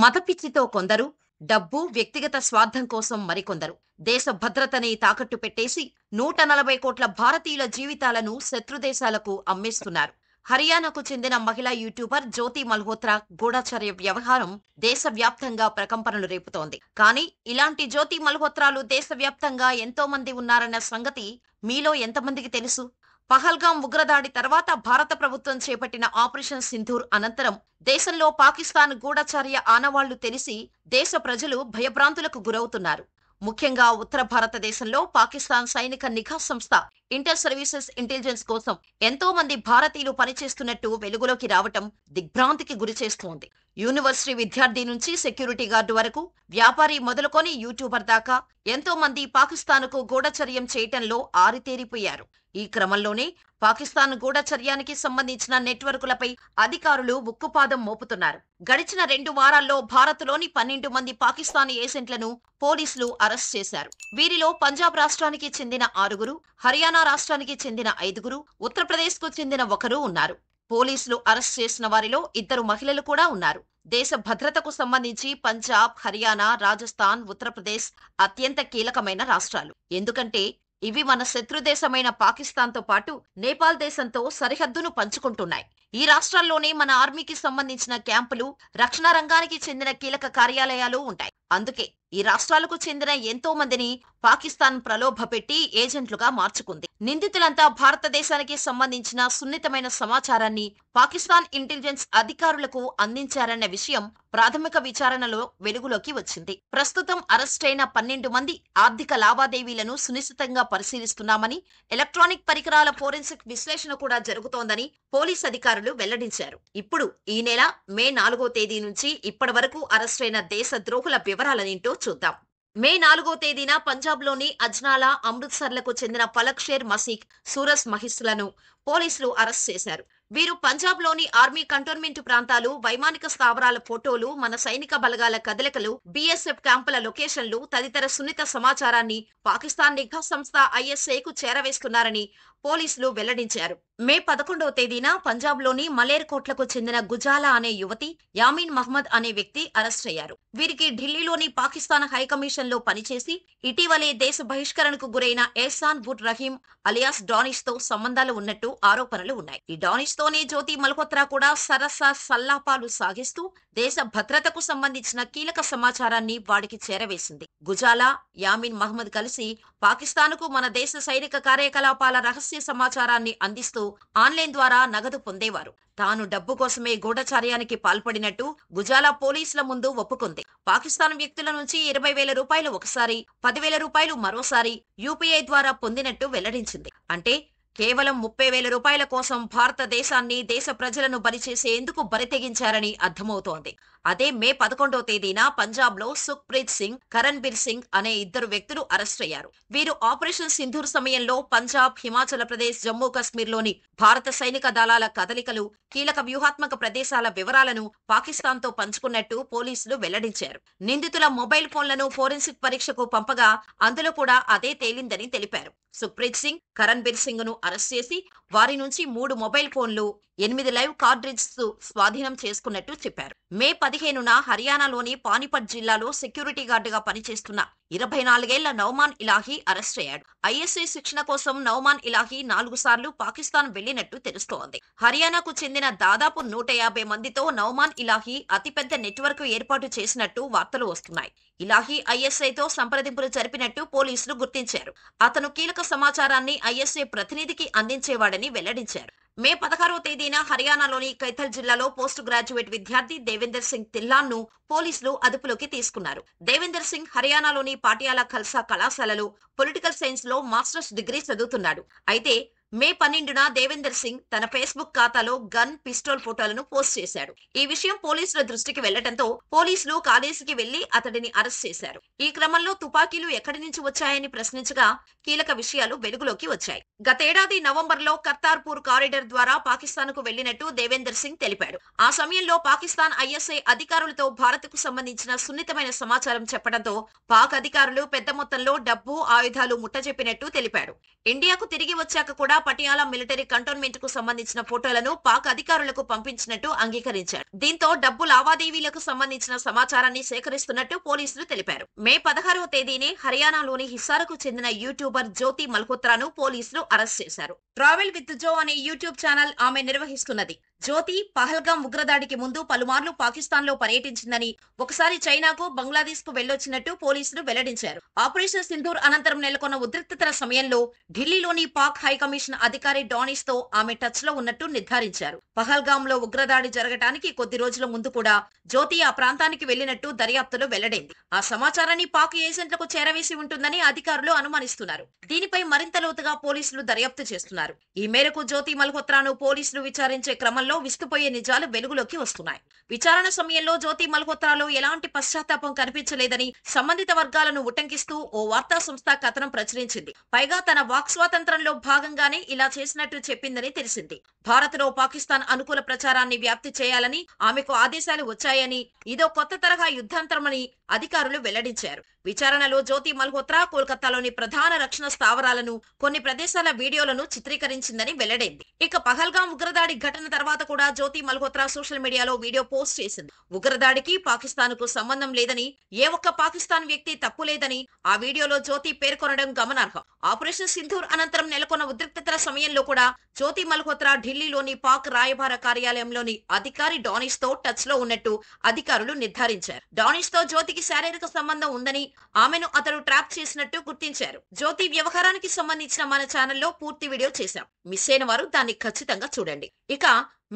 మతపిచ్చితో కొందరు, డబ్బు, వ్యక్తిగత స్వార్థం కోసం మరికొందరు దేశ భద్రతని తాకట్టు పెట్టేసి 140 కోట్ల భారతీయుల జీవితాలను శత్రుదేశాలకు అమ్మేస్తున్నారు. హర్యానాకు చెందిన మహిళా యూట్యూబర్ జ్యోతి మల్హోత్రా గూఢచర్య వ్యవహారం దేశవ్యాప్తంగా ప్రకంపనలు రేపుతోంది. కానీ ఇలాంటి జ్యోతి మల్హోత్రాలు దేశవ్యాప్తంగా ఎంతో మంది ఉన్నారన్న సంగతి మీలో ఎంతమందికి తెలుసు? పహల్గాం ఉగ్రదాడి తర్వాత భారత ప్రభుత్వం చేపట్టిన ఆపరేషన్ సింధూర్ అనంతరం దేశంలో పాకిస్తాన్ గూఢచర్య ఆనవాళ్లు తెలిసి దేశ ప్రజలు భయభ్రాంతులకు గురవుతున్నారు. ముఖ్యంగా ఉత్తర భారతదేశంలో పాకిస్తాన్ సైనిక నిఘా సంస్థ ఇంటర్ సర్వీసెస్ ఇంటెలిజెన్స్ కోసం ఎంతో మంది భారతీయులు పనిచేస్తున్నట్టు వెలుగులోకి రావటం దిగ్భ్రాంతికి గురిచేస్తోంది. యూనివర్సిటీ విద్యార్థి నుంచి సెక్యూరిటీ గార్డు వరకు, వ్యాపారి మొదలుకొని యూట్యూబర్ దాకా ఎంతో మంది పాకిస్తాన్కు గూఢచర్యం చేయటంలో ఆరితేరిపోయారు. ఈ క్రమంలోనే పాకిస్తాన్ గూఢచర్యానికి సంబంధించిన నెట్వర్కులపై అధికారులు ఉక్కుపాదం మోపుతున్నారు. గడిచిన 2 వారాల్లో భారత్లోని 12 మంది పాకిస్తానీ ఏజెంట్లను పోలీసులు అరెస్ట్ చేశారు. వీరిలో పంజాబ్ రాష్ట్రానికి చెందిన 6, హర్యానా రాష్ట్రానికి చెందిన 5, ఉత్తరప్రదేశ్కు చెందిన 1 ఉన్నారు. పోలీసులు అరెస్ట్ చేసిన వారిలో 2 మహిళలు కూడా ఉన్నారు. దేశ భద్రతకు సంబంధించి పంజాబ్, హర్యానా, రాజస్థాన్, ఉత్తరప్రదేశ్ అత్యంత కీలకమైన రాష్ట్రాలు. ఎందుకంటే ఇవి మన శత్రుదేశమైన పాకిస్తాన్తో పాటు నేపాల్ దేశంతో సరిహద్దును పంచుకుంటున్నాయి. ఈ రాష్ట్రాల్లోనే మన ఆర్మీకి సంబంధించిన క్యాంపులు, రక్షణ రంగానికి చెందిన కీలక కార్యాలయాలు ఉంటాయి. అందుకే ఈ రాష్ట్రాలకు చెందిన ఎంతో మందిని పాకిస్తాన్ ప్రలోభపెట్టి ఏజెంట్లుగా మార్చుకుంది. నిందితులంతా భారతదేశానికి సంబంధించిన సున్నితమైన సమాచారాన్ని పాకిస్తాన్ ఇంటెలిజెన్స్ అధికారులకు అందించారన్న విషయం ప్రాథమిక విచారణలో వెలుగులోకి వచ్చింది. ప్రస్తుతం అరెస్టైన 12 మంది ఆర్థిక లావాదేవీలను సునిశ్చితంగా పరిశీలిస్తున్నామని, ఎలక్ట్రానిక్ పరికరాల ఫోరెన్సిక్ విశ్లేషణ కూడా జరుగుతోందని పోలీస్ అధికారులు వెల్లడించారు. ఇప్పుడు ఈ నెల మే 4వ తేదీ నుంచి ఇప్పటి వరకు అరెస్టైన దేశ ద్రోహుల వివరాలనేంటో చూద్దాం. మే 4వ తేదీన పంజాబ్లోని అజ్నాలా, అమృత్సర్లకు చెందిన పలక్ షేర్ మసీక్, సూరజ్ మహిస్లను పోలీసులు అరెస్ట్ చేశారు. వీరు పంజాబ్లోని ఆర్మీ కంటోన్మెంట్ ప్రాంతాలు, వైమానిక స్థావరాల ఫోటోలు, మన సైనిక బలగాల కదలికలు, బీఎస్ఎఫ్ క్యాంపుల లొకేషన్లు తదితర సున్నిత సమాచారాన్ని పాకిస్తాన్ నిఘా సంస్థ ఐఎస్ఐకు చేరవేస్తున్నారని పోలీసులు వెల్లడించారు. మే 11వ తేదీన పంజాబ్లోని మలేర్కోట్లకు చెందిన గుజాలా అనే యువతి, యామీన్ మహ్మద్ అనే వ్యక్తి అరెస్ట్ అయ్యారు. వీరికి ఢిల్లీలోని పాకిస్తాన్ హైకమిషన్ లో పనిచేసి ఇటీవలే దేశ బహిష్కరణకు గురైన ఎహ్సాన్ ఉర్ రహీం అలియాస్ డానిష్ తో సంబంధాలు ఉన్నట్టు ఆరోపణలు ఉన్నాయి. ఈ డానిష్ తోనే జ్యోతి మల్హోత్రా కూడా సరస సల్లాపాలు సాగిస్తూ దేశ భద్రతకు సంబంధించిన కీలక సమాచారాన్ని వాడికి చేరవేసింది. గుజాలా, యామీన్ మహ్మద్ కలిసి పాకిస్తాన్కు మన దేశ సైనిక కార్యకలాపాల రహస్య సమాచారాన్ని అందిస్తూ ఆన్లైన్ ద్వారా నగదు పొందేవారు. తాను డబ్బు కోసమే గూఢచర్యానికి పాల్పడినట్టు గుజాలా పోలీసుల ముందు ఒప్పుకుంది. పాకిస్తాన్ వ్యక్తుల నుంచి 20,000 రూపాయలు ఒకసారి, 10,000 రూపాయలు మరోసారి యూపీఐ ద్వారా పొందినట్టు వెల్లడించింది. అంటే కేవలం 30,000 రూపాయల కోసం భారతదేశాన్ని, దేశ ప్రజలను బలిచేసేందుకు బరితెగించారని అర్థమవుతోంది. అదే మే 11వ తేదీన పంజాబ్లో సుఖ్ప్రీత్ సింగ్, కరణ్బీర్ సింగ్ అనే 2 వ్యక్తులు అరెస్ట్ అయ్యారు. వీరు ఆపరేషన్ సింధూర్ సమయంలో పంజాబ్, హిమాచల్ ప్రదేశ్, జమ్మూ కశ్మీర్లోని భారత సైనిక దళాల కదలికలు, కీలక వ్యూహాత్మక ప్రదేశాల వివరాలను పాకిస్తాన్తో పంచుకున్నట్టు పోలీసులు వెల్లడించారు. నిందితుల మొబైల్ ఫోన్లను ఫోరెన్సిక్ పరీక్షకు పంపగా అందులో కూడా అదే తేలిందని తెలిపారు. సుఖ్ప్రీత్ సింగ్, కరణ్బీర్ సింగ్ ను అరెస్ట్ చేసి వారి నుంచి 3 మొబైల్ ఫోన్లు, 8 లైవ్ కార్ట్రిడ్జ్ స్వాధీనం చేసుకున్నట్టు చెప్పారు. మే 15న హర్యానాలోని పానిపట్ జిల్లాలో సెక్యూరిటీ గార్డుగా పనిచేస్తున్న 24 ఏళ్ల నౌమాన్ ఇలాహీ అరెస్ట్ అయ్యాడు. ఐఎస్ఐ శిక్షణ కోసం నౌమాన్ ఇలాహీ 4 సార్లు పాకిస్తాన్ వెళ్లినట్టు తెలుస్తోంది. హర్యానాకు చెందిన దాదాపు 150 మందితో నౌమాన్ ఇలాహీ అతిపెద్ద నెట్వర్క్ ఏర్పాటు చేసినట్టు వార్తలు వస్తున్నాయి. ఇలాహీ ఐఎస్ఐతో సంప్రదింపులు జరిపినట్టు పోలీసులు గుర్తించారు. అతను కీలక సమాచారాన్ని ఐఎస్ఐ ప్రతినిధికి అందించేవాడని వెల్లడించారు. మే 16వ తేదీన హర్యానాలోని కైథల్ జిల్లాలో పోస్ట్ గ్రాడ్యుయేట్ విద్యార్థి దేవేందర్ సింగ్ తిల్లాన్ ను పోలీసులు అదుపులోకి తీసుకున్నారు. దేవేందర్ సింగ్ హర్యానాలోని పాటియాలా ఖల్సా కళాశాలలో పొలిటికల్ సైన్స్ లో మాస్టర్స్ డిగ్రీ చదువుతున్నాడు. అయితే మే 12న దేవేందర్ సింగ్ తన ఫేస్బుక్ ఖాతాలో గన్, పిస్టోల్ ఫోటోలను పోస్ట్ చేశాడు. ఈ విషయం పోలీసుల దృష్టికి వెళ్లడంతో పోలీసులు కాలేజీకి వెళ్లి అతడిని అరెస్ట్ చేశారు. ఈ క్రమంలో తుపాకీలు ఎక్కడి నుంచి వచ్చాయని ప్రశ్నించగా కీలక విషయాలు వెలుగులోకి వచ్చాయి. గతేడాది నవంబర్లో కర్తార్పూర్ కారిడార్ ద్వారా పాకిస్తాన్కు వెళ్లినట్టు దేవేందర్ సింగ్ తెలిపాడు. ఆ సమయంలో పాకిస్తాన్ ఐఎస్ఐ అధికారులతో భారత్కు సంబంధించిన సున్నితమైన సమాచారం చెప్పడంతో పాక్ అధికారులు పెద్ద మొత్తంలో డబ్బు, ఆయుధాలు ముట్టజెప్పినట్టు తెలిపాడు. ఇండియాకు తిరిగి వచ్చాక కూడా పటియాలా మిలిటరీ కంటోన్మెంట్ కు సంబంధించిన ఫోటోలను పాక్ అధికారులకు పంపించినట్టు అంగీకరించాడు. దీంతో డబ్బు లావాదేవీలకు సంబంధించిన సమాచారాన్ని సేకరిస్తున్నట్టు పోలీసులు తెలిపారు. మే 16వ తేదీనే హర్యానాలోని హిస్సారకు చెందిన యూట్యూబర్ జ్యోతి మల్హోత్రాను పోలీసులు అరెస్ట్ చేశారు. ట్రావెల్ విత్ జో అనే యూట్యూబ్ ఛానల్ ఆమె నిర్వహిస్తున్నది. జ్యోతి పహల్గాం ఉగ్రదాడికి ముందు పలుమార్లు పాకిస్తాన్ లో పర్యటించిందని, ఒకసారి చైనాకు, బంగ్లాదేశ్ కు వెళ్లొచ్చినట్టు పోలీసులు వెల్లడించారు. ఆపరేషన్ సింధూర్ అనంతరం నెలకొన్న ఉద్రిక్తతల సమయంలో ఢిల్లీలోని పాక్ హైకమిషన్ అధికారి డానిస్ తో ఆమె టచ్ లో ఉన్నట్టు నిర్ధారించారు. పహల్గాం లో ఉగ్రదాడి జరగటానికి కొద్ది రోజుల ముందు కూడా జ్యోతి ఆ ప్రాంతానికి వెళ్లినట్టు దర్యాప్తులో వెల్లడైంది. ఆ సమాచారాన్ని పాక్ ఏజెంట్లకు చేరవేసి ఉంటుందని అధికారులు అనుమానిస్తున్నారు. దీనిపై మరింత లోతుగా పోలీసులు దర్యాప్తు చేస్తున్నారు. ఈ మేరకు జ్యోతి మల్హోత్రాను పోలీసులు విచారించే క్రమంలో విస్తుపోయే నిజాలు వెలుగులోకి వస్తున్నాయి. విచారణ సమయంలో జ్యోతి మల్హోత్రాలో ఎలాంటి పశ్చాత్తాపం కనిపించలేదని సంబంధిత వర్గాలను ఉటంకిస్తూ ఓ వార్తా సంస్థ కథనం ప్రచురించింది. పైగా తన వాక్ స్వాతంత్రంలో భాగంగానే ఇలా చేసినట్టు చెప్పిందని తెలిసింది. భారత్ లో పాకిస్తాన్ అనుకూల ప్రచారాన్ని వ్యాప్తి చేయాలని ఆమెకు ఆదేశాలు వచ్చాయని, ఇదో కొత్త తరహా యుద్ధాంతరమని అధికారులు వెల్లడించారు. విచారణలో జ్యోతి మల్హోత్రా కోల్కతాలోని ప్రధాన రక్షణ స్థావరాలను, కొన్ని ప్రదేశాల వీడియోలను చిత్రీకరించిందని వెల్లడైంది. ఇక పహల్గాం ఉగ్రదాడి ఘటన తర్వాత కూడా జ్యోతి మల్హోత్రా సోషల్ మీడియాలో వీడియో పోస్ట్ చేసింది. ఉగ్రదాడికి పాకిస్తాన్ కు సంబంధం లేదని, ఏ ఒక్క పాకిస్తాన్ వ్యక్తి తప్పు లేదని ఆ వీడియోలో జ్యోతి పేర్కొనడం గమనార్హం. ఆపరేషన్ సింధూర్ అనంతరం నెలకొన్న ఉద్రిక్తతల సమయంలో కూడా జ్యోతి మల్హోత్రా ఢిల్లీలోని పాక్ రాయబార కార్యాలయంలోని అధికారి డానిస్ తో టచ్ లో ఉన్నట్టు అధికారులు నిర్ధారించారు. డానిస్ తో జ్యోతికి శారీరక సంబంధం ఉందని, ఆమెను అతడు ట్రాప్ చేసినట్టు గుర్తించారు. జ్యోతి వ్యవహారానికి సంబంధించిన మన ఛానల్లో పూర్తి వీడియో చేశాం. మిస్ అయిన వారు దాన్ని ఖచ్చితంగా చూడండి. ఇక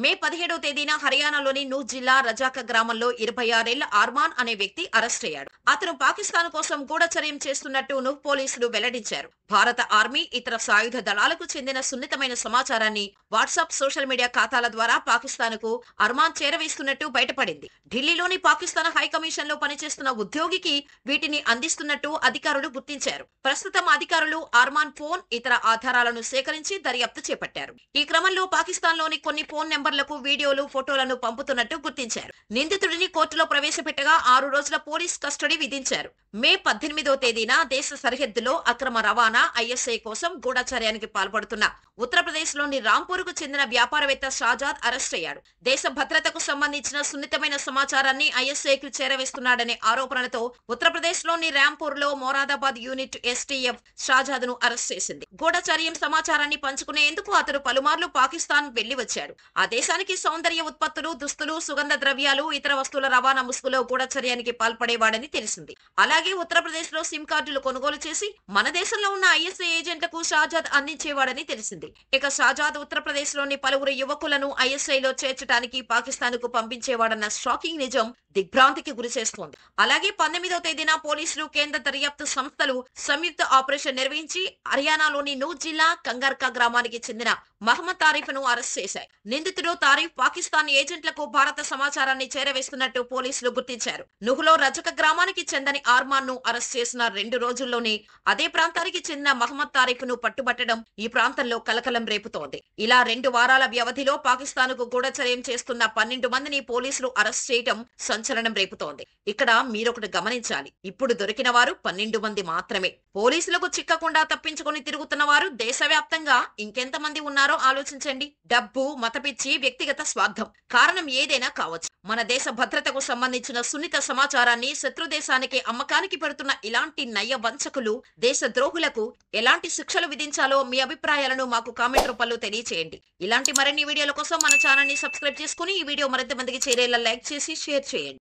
మే 17వ తేదీన హర్యానాలోని నూహ్ జిల్లా రజాక గ్రామంలో 26 ఏళ్ల అర్మాన్ అనే వ్యక్తి అరెస్ట్ అయ్యాడు. అతను పాకిస్తాన్ కోసం గూఢచర్యం చేస్తున్నట్టు నూహ్ పోలీసులు వెల్లడించారు. భారత ఆర్మీ, ఇతర సాయుధ దళాలకు చెందిన సున్నితమైన సమాచారాన్ని వాట్సాప్, సోషల్ మీడియా ఖాతాల ద్వారా పాకిస్తాన్ కు అర్మాన్ చేరవేస్తున్నట్టు బయటపడింది. ఢిల్లీలోని పాకిస్తాన్ హైకమిషన్ లో పనిచేస్తున్న ఉద్యోగికి వీటిని అందిస్తున్నట్టు అధికారులు గుర్తించారు. ప్రస్తుతం అధికారులు అర్మాన్ ఫోన్, ఇతర ఆధారాలను సేకరించి దర్యాప్తు చేపట్టారు. ఈ క్రమంలో పాకిస్తాన్ లోని కొన్ని ఫోన్ నంబర్లకు వీడియోలు, ఫోటోలను పంపుతున్నట్టు గుర్తించారు. నిందితుడిని కోర్టులో ప్రవేశపెట్టగా 6 రోజుల పోలీస్ కస్టడీ విధించారు. మే 18వ తేదీన దేశ సరిహద్దులో అక్రమ రవాణా, ఐఎస్ఐ కోసం గూఢచర్యానికి పాల్పడుతున్న ఉత్తరప్రదేశ్ లోని రాంపూర్ కు చెందిన వ్యాపారవేత్త షాజాద్ అరెస్ట్ అయ్యాడు. దేశ భద్రతకు సంబంధించిన సున్నితమైన సమాచారాన్ని ఐఎస్ఐకు చేరవేస్తున్నాడనే ఆరోపణలతో ఉత్తరప్రదేశ్ లోని రాంపూర్ లో మొరాదాబాద్ యూనిట్ ఎస్టీఎఫ్ షాజాద్ ను అరెస్ట్ చేసింది. గూఢచర్యం సమాచారాన్ని పంచుకునేందుకు అతడు పలుమార్లు పాకిస్తాన్ వెళ్లి వచ్చాడు. ఆ దేశానికి సౌందర్య ఉత్పత్తులు, దుస్తులు, సుగంధ ద్రవ్యాలు, ఇతర వస్తువుల రవాణా ముసుగులో గూఢచర్యానికి పాల్పడేవాడని తెలిసింది. అలాగే ఉత్తరప్రదేశ్ లో సిమ్ కార్డులు కొనుగోలు చేసి మన దేశంలో ఉన్న ఐఎస్ఐ ఏజెంట్లకు షాజాద్ అందించేవాడని తెలిసింది. ఇక షాజాద్ ఉత్తరప్రదేశ్ లోని పలువురు యువకులను ఐఎస్ఐ లో చేర్చడానికి పాకిస్తాన్ కు పంపించేవాడన్న షాకింగ్ నిజం దిగ్భ్రాంతికి గురి చేస్తోంది. అలాగే 19వ తేదీన పోలీసులు, కేంద్ర దర్యాప్తు సంస్థలు సంయుక్త ఆపరేషన్ నిర్వహించి హర్యానాలోని నూహ్ జిల్లా కంగార్కా గ్రామానికి చెందిన మహమ్మద్ తారీఫ్ ను అరెస్ట్ చేశారు. నిందితుడు తారీఫ్ పాకిస్తాన్ ఏజెంట్లకు భారత సమాచారాన్ని చేరవేస్తున్నట్టు పోలీసులు గుర్తించారు. నుహ్లో రజక గ్రామానికి చెందని ఆర్మాన్ ను అరెస్ట్ చేసిన 2 రోజుల్లోనే అదే ప్రాంతానికి చెందిన మహమ్మద్ తారీఫ్ ను పట్టుబట్టడం ఈ ప్రాంతంలో కలకలం రేపుతోంది. ఇలా 2 వారాల వ్యవధిలో పాకిస్తాన్ కు గూఢచర్యం చేస్తున్న 12 మందిని పోలీసులు అరెస్ట్ చేయడం సంచలనం రేపుతోంది. ఇక్కడ మీరొకటి గమనించాలి. ఇప్పుడు దొరికిన వారు 12 మంది మాత్రమే. పోలీసులకు చిక్కకుండా తప్పించుకొని తిరుగుతున్న వారు దేశవ్యాప్తంగా ఇంకెంతమంది ఉన్నారో ఆలోచించండి. డబ్బు, మతపిచ్చి, వ్యక్తిగత స్వార్థం కారణం ఏదైనా కావచ్చు. మన దేశ భద్రతకు సంబంధించిన సున్నిత సమాచారాన్ని శత్రు దేశానికి అమ్మకానికి పెడుతున్న ఇలాంటి నయ్య వంచకులు, దేశ ద్రోహులకు ఎలాంటి శిక్షలు విధించాలో మీ అభిప్రాయాలను మాకు కామెంట్ రూపంలో తెలియచేయండి. ఇలాంటి మరిన్ని వీడియోల కోసం మన ఛానల్ ని సబ్స్క్రైబ్ చేసుకుని ఈ వీడియో మరింత మందికి చేరేలా లైక్ చేసి షేర్ చేయండి.